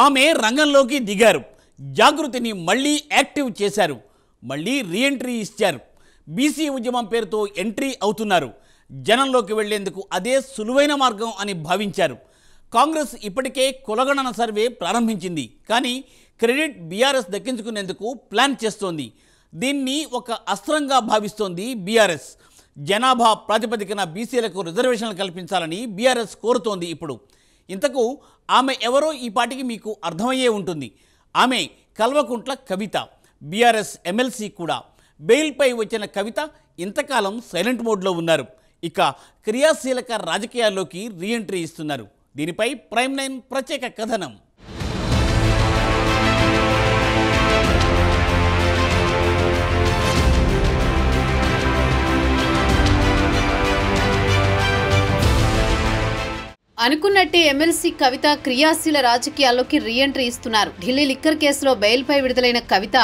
ఆమె రంగంలోకి దిగారు. జాగృతిని మళ్ళీ యాక్టివ్ చేశారు. మళ్ళీ రీఎంట్రీ ఇచ్చారు. బీసీ ఉద్యమం పేరుతో ఎంట్రీ అవుతున్నారు. జనంలోకి వెళ్లేందుకు అదే సులువైన మార్గం అని భావించారు. కాంగ్రెస్ ఇప్పటికే కులగణన సర్వే ప్రారంభించింది. కానీ క్రెడిట్ బీఆర్ఎస్ దక్కించుకునేందుకు ప్లాన్ చేస్తోంది. దీన్ని ఒక అస్త్రంగా భావిస్తోంది బీఆర్ఎస్. జనాభా ప్రాతిపదికన బీసీలకు రిజర్వేషన్లు కల్పించాలని బీఆర్ఎస్ కోరుతోంది. ఇప్పుడు ఇంతకు ఆమె ఎవరో ఈ పాటికి మీకు అర్థమయ్యే ఉంటుంది. ఆమె కల్వకుంట్ల కవిత, బీఆర్ఎస్ ఎమ్మెల్సీ కూడా. బెయిల్పై వచ్చిన కవిత ఇంతకాలం సైలెంట్ మోడ్లో ఉన్నారు. ఇక క్రియాశీలక రాజకీయాల్లోకి రీఎంట్రీ ఇస్తున్నారు. దీనిపై ప్రైమ్ 9 ప్రత్యేక కథనం. అనుకున్నట్టే ఎమ్మెల్సీ కవిత క్రియాశీల రాజకీయాల్లోకి రీఎంట్రీ ఇస్తున్నారు. ఢిల్లీ లిక్కర్ కేసులో బెయిల్పై విడుదలైన కవిత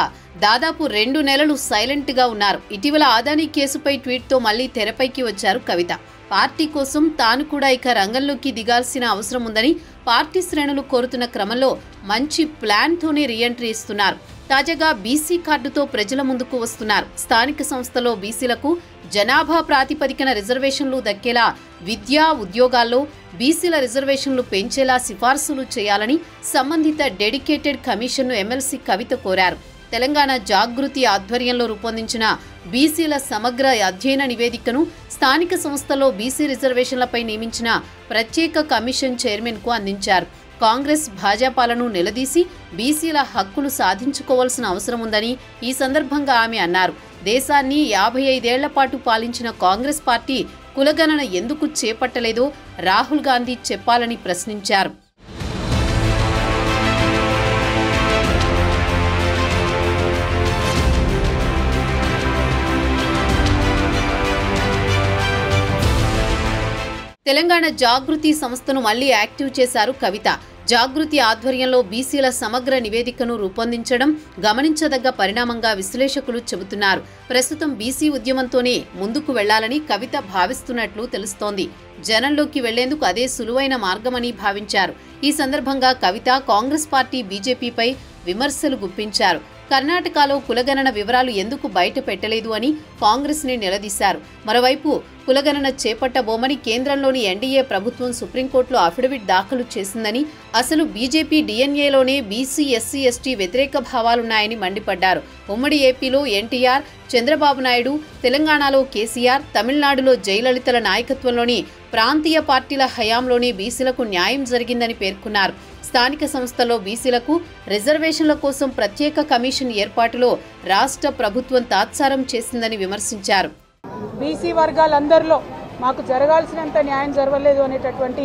దాదాపు 2 నెలలు సైలెంట్గా ఉన్నారు. ఇటీవల అదానీ కేసుపై ట్వీట్తో మళ్లీ తెరపైకి వచ్చారు కవిత. పార్టీ కోసం తాను కూడా ఇక రంగంలోకి దిగాల్సిన అవసరం ఉందని పార్టీ శ్రేణులు కోరుతున్న క్రమంలో మంచి ప్లాన్తోనే రీఎంట్రీ ఇస్తున్నారు. తాజాగా బీసీ కార్డుతో ప్రజల ముందుకు వస్తున్నారు. స్థానిక సంస్థలో బీసీలకు జనాభా ప్రాతిపదికన రిజర్వేషన్లు దక్కేలా, విద్యా ఉద్యోగాల్లో బీసీల రిజర్వేషన్లు పెంచేలా సిఫార్సులు చేయాలని సంబంధిత డెడికేటెడ్ కమిషన్ను ఎమ్మెల్సీ కవిత కోరారు. తెలంగాణ జాగృతి ఆధ్వర్యంలో రూపొందించిన బీసీల సమగ్ర అధ్యయన నివేదికను స్థానిక సంస్థలో బీసీ రిజర్వేషన్లపై నియమించిన ప్రత్యేక కమిషన్ చైర్మన్కు అందించారు. కాంగ్రెస్ భాజపాలను నిలదీసి బీసీల హక్కులు సాధించుకోవాల్సిన అవసరం ఉందని ఈ సందర్భంగా ఆమె అన్నారు. దేశాన్ని 55 ఏళ్ల పాటు పాలించిన కాంగ్రెస్ పార్టీ కులగణన ఎందుకు చేపట్టలేదో రాహుల్ గాంధీ చెప్పాలని ప్రశ్నించారు. తెలంగాణ జాగృతి సంస్థను మళ్లీ యాక్టివ్ చేశారు కవిత. జాగృతి ఆధ్వర్యంలో బీసీల సమగ్ర నివేదికను రూపొందించడం గమనించదగ్గ పరిణామంగా విశ్లేషకులు చెబుతున్నారు. ప్రస్తుతం బీసీ ఉద్యమంతోనే ముందుకు వెళ్లాలని కవిత భావిస్తున్నట్లు తెలుస్తోంది. జనంలోకి వెళ్లేందుకు అదే సులువైన మార్గమని భావించారు. ఈ సందర్భంగా కవిత కాంగ్రెస్ పార్టీ బీజేపీపై విమర్శలు గుప్పించారు. కర్ణాటకలో కులగణన వివరాలు ఎందుకు బయట పెట్టలేదు అని కాంగ్రెస్ ని నిలదీశారు. మరోవైపు కులగణన చేపట్టబోమని కేంద్రంలోని ఎన్డీఏ ప్రభుత్వం సుప్రీంకోర్టులో అఫిడవిట్ దాఖలు చేసిందని, అసలు బీజేపీ డీఎన్ఏలోనే బీసీ ఎస్సీ ఎస్టీ వ్యతిరేక భావాలున్నాయని మండిపడ్డారు. ఉమ్మడి ఏపీలో ఎన్టీఆర్, చంద్రబాబు నాయుడు, తెలంగాణలో కేసీఆర్, తమిళనాడులో జయలలితల నాయకత్వంలోని ప్రాంతీయ పార్టీల హయాంలోనే బీసీలకు న్యాయం జరిగిందని పేర్కొన్నారు. స్థానిక సంస్థల్లో బీసీలకు రిజర్వేషన్ల కోసం ప్రత్యేక కమిషన్ ఏర్పాటులో రాష్ట్ర ప్రభుత్వం తాత్సారం చేసిందని విమర్శించారు. బీసీ వర్గాలందరిలో మాకు జరగాల్సినంత న్యాయం జరగలేదు అనేటటువంటి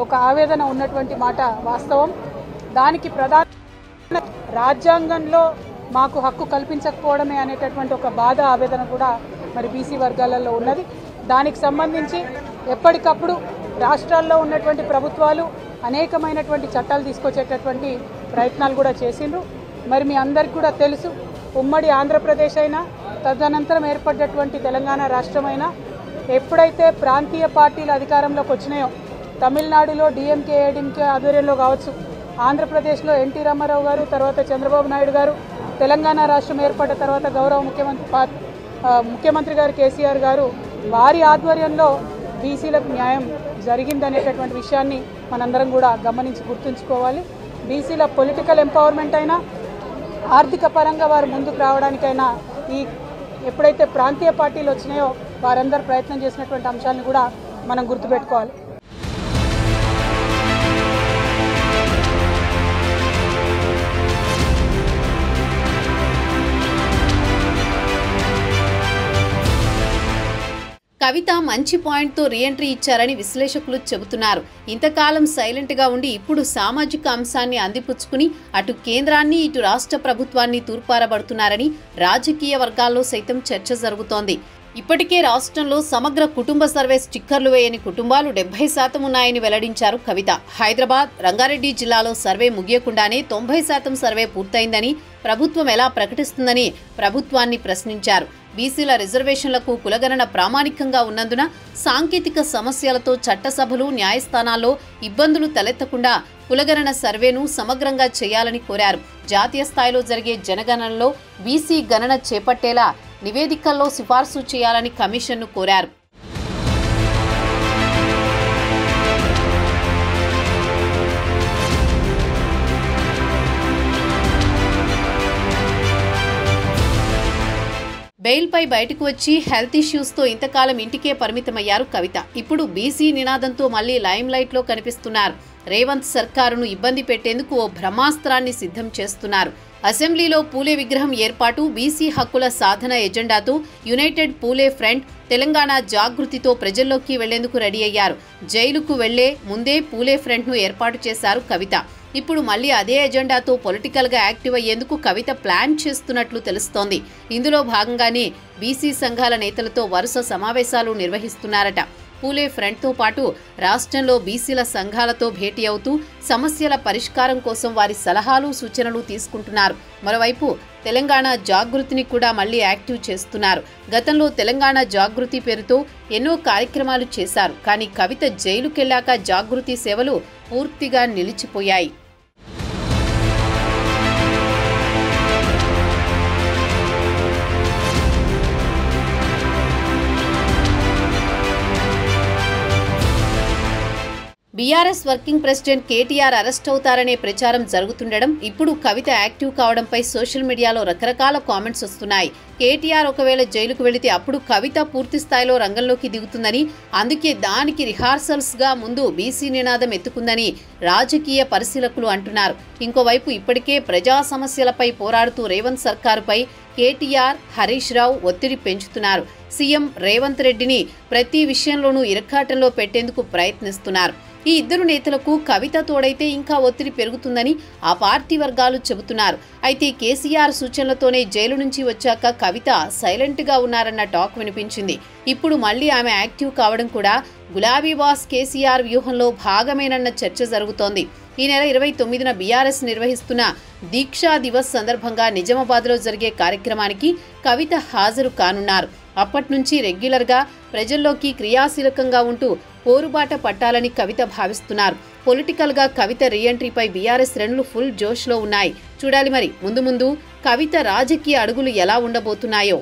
ఒక ఆవేదన ఉన్నటువంటి మాట వాస్తవం. దానికి ప్రధాన రాజ్యాంగంలో మాకు హక్కు కల్పించకపోవడమే అనేటటువంటి ఒక బాధ, ఆవేదన కూడా మరి బీసీ వర్గాలలో ఉన్నది. దానికి సంబంధించి ఎప్పటికప్పుడు రాష్ట్రాల్లో ఉన్నటువంటి ప్రభుత్వాలు అనేకమైనటువంటి చట్టాలు తీసుకొచ్చేటటువంటి ప్రయత్నాలు కూడా చేసిండ్రు. మరి మీ అందరికీ కూడా తెలుసు, ఉమ్మడి ఆంధ్రప్రదేశ్ అయినా తదనంతరం ఏర్పడ్డటువంటి తెలంగాణ రాష్ట్రమైనా ఎప్పుడైతే ప్రాంతీయ పార్టీలు అధికారంలోకి వచ్చినాయో, తమిళనాడులో డిఎంకే ఏడీఎంకే ఆధ్వర్యంలో కావచ్చు, ఆంధ్రప్రదేశ్లో ఎన్టీ రామారావు గారు, తర్వాత చంద్రబాబు నాయుడు గారు, తెలంగాణ రాష్ట్రం ఏర్పడ్డ తర్వాత గౌరవ ముఖ్యమంత్రి గారు కేసీఆర్ గారు, వారి ఆధ్వర్యంలో బీసీలకు న్యాయం జరిగిందనేటటువంటి విషయాన్ని మనందరం కూడా గమనించి గుర్తుంచుకోవాలి. బీసీల పొలిటికల్ ఎంపవర్మెంట్ అయినా, ఆర్థిక పరంగా వారు ముందుకు రావడానికైనా ఈ ఎప్పుడైతే ప్రాంతీయ పార్టీలు వచ్చినాయో వారందరూ ప్రయత్నం చేసినటువంటి అంశాలను కూడా మనం గుర్తుపెట్టుకోవాలి. కవిత మంచి పాయింట్తో రీఎంట్రీ ఇచ్చారని విశ్లేషకులు చెబుతున్నారు. ఇంతకాలం సైలెంట్గా ఉండి ఇప్పుడు సామాజిక అంశాన్ని అందిపుచ్చుకుని అటు కేంద్రాన్ని ఇటు రాష్ట్ర ప్రభుత్వాన్ని తూర్పారబడుతున్నారని రాజకీయ వర్గాల్లో సైతం చర్చ జరుగుతోంది. ఇప్పటికే రాష్ట్రంలో సమగ్ర కుటుంబ సర్వే స్టిక్కర్లు వేయని కుటుంబాలు 70% ఉన్నాయని వెల్లడించారు కవిత. హైదరాబాద్, రంగారెడ్డి జిల్లాలో సర్వే ముగియకుండానే 90% సర్వే పూర్తయిందని ప్రభుత్వం ఎలా ప్రకటిస్తుందని ప్రభుత్వాన్ని ప్రశ్నించారు. బీసీల రిజర్వేషన్లకు కులగణన ప్రామాణికంగా ఉన్నందున సాంకేతిక సమస్యలతో చట్టసభలు, న్యాయస్థానాల్లో ఇబ్బందులు తలెత్తకుండా కులగణన సర్వేను సమగ్రంగా చేయాలని కోరారు. జాతీయ స్థాయిలో జరిగే జనగణనలో బీసీ గణన చేపట్టేలా నివేదికల్లో సిఫార్సు చేయాలని కమిషన్ను కోరారు. బెయిల్పై బయటకు వచ్చి హెల్త్ ఇష్యూస్తో ఇంతకాలం ఇంటికే పరిమితమయ్యారు కవిత. ఇప్పుడు బీసీ నినాదంతో మళ్లీ లైమ్ లైట్లో కనిపిస్తున్నారు. రేవంత్ సర్కారును ఇబ్బంది పెట్టేందుకు ఓ బ్రహ్మాస్త్రాన్ని సిద్ధం చేస్తున్నారు. అసెంబ్లీలో పూలే విగ్రహం ఏర్పాటు, బీసీ హక్కుల సాధన ఎజెండాతో యునైటెడ్ పూలే ఫ్రంట్ తెలంగాణ జాగృతితో ప్రజల్లోకి వెళ్లేందుకు రెడీ అయ్యారు. జైలుకు వెళ్లే ముందే పూలే ఫ్రంట్ను ఏర్పాటు చేశారు కవిత. ఇప్పుడు మళ్లీ అదే ఎజెండాతో పొలిటికల్గా యాక్టివ్ అయ్యేందుకు కవిత ప్లాన్ చేస్తున్నట్లు తెలుస్తోంది. ఇందులో భాగంగానే బీసీ సంఘాల నేతలతో వరుస సమావేశాలు నిర్వహిస్తున్నారట. పూలే ఫ్రంట్తో పాటు రాష్ట్రంలో బీసీల సంఘాలతో భేటీ అవుతూ సమస్యల పరిష్కారం కోసం వారి సలహాలు సూచనలు తీసుకుంటున్నారు. మరోవైపు తెలంగాణ జాగృతిని కూడా మళ్లీ యాక్టివ్ చేస్తున్నారు. గతంలో తెలంగాణ జాగృతి పేరుతో ఎన్నో కార్యక్రమాలు చేశారు. కానీ కవిత జైలుకెళ్లాక జాగృతి సేవలు పూర్తిగా నిలిచిపోయాయి. BRS working president KTR arrest అవుతారనే ప్రచారం జరుగుతుండడం, ఇప్పుడు కవిత యాక్టివ్ కావడంపై సోషల్ మీడియాలో రకరకాల కామెంట్స్ వస్తున్నాయి. కేటీఆర్ ఒకవేళ జైలుకు వెళితే అప్పుడు కవిత పూర్తి స్థాయిలో రంగంలోకి దిగుతుందని, అందుకే దానికి రిహార్సల్స్గా ముందు బీసీ నినాదం ఎత్తుకుందని రాజకీయ పరిశీలకులు అంటున్నారు. ఇంకోవైపు ఇప్పటికే ప్రజా సమస్యలపై పోరాడుతూ రేవంత్ సర్కారుపై కేటీఆర్, హరీష్ రావు ఒత్తిడి పెంచుతున్నారు. సీఎం రేవంత్ రెడ్డిని ప్రతి విషయంలోనూ ఇరకాటంలో పెట్టేందుకు ప్రయత్నిస్తున్నారు. ఈ ఇద్దరు నేతలకు కవిత తోడైతే ఇంకా ఒత్తిడి పెరుగుతుందని ఆ పార్టీ వర్గాలు చెబుతున్నారు. అయితే కేసీఆర్ సూచనలతోనే జైలు నుంచి వచ్చాక కవిత సైలెంట్గా ఉన్నారన్న టాక్ వినిపించింది. ఇప్పుడు మళ్లీ ఆమె యాక్టివ్ కావడం కూడా గులాబీ బాస్ కేసీఆర్ వ్యూహంలో భాగమేనన్న చర్చ జరుగుతోంది. ఈ నెల 29న బీఆర్ఎస్ నిర్వహిస్తున్న దీక్షా దివస్ సందర్భంగా నిజామాబాద్లో జరిగే కార్యక్రమానికి కవిత హాజరు కానున్నారు. అప్పటి నుంచి రెగ్యులర్గా ప్రజల్లోకి క్రియాశీలకంగా ఉంటూ పోరుబాట పట్టాలని కవిత భావిస్తున్నారు. పొలిటికల్గా కవిత రీఎంట్రీపై బీఆర్ఎస్ శ్రేణులు ఫుల్ జోష్లో ఉన్నాయి. చూడాలి మరి ముందు ముందు కవిత రాజకీయ అడుగులు ఎలా ఉండబోతున్నాయో.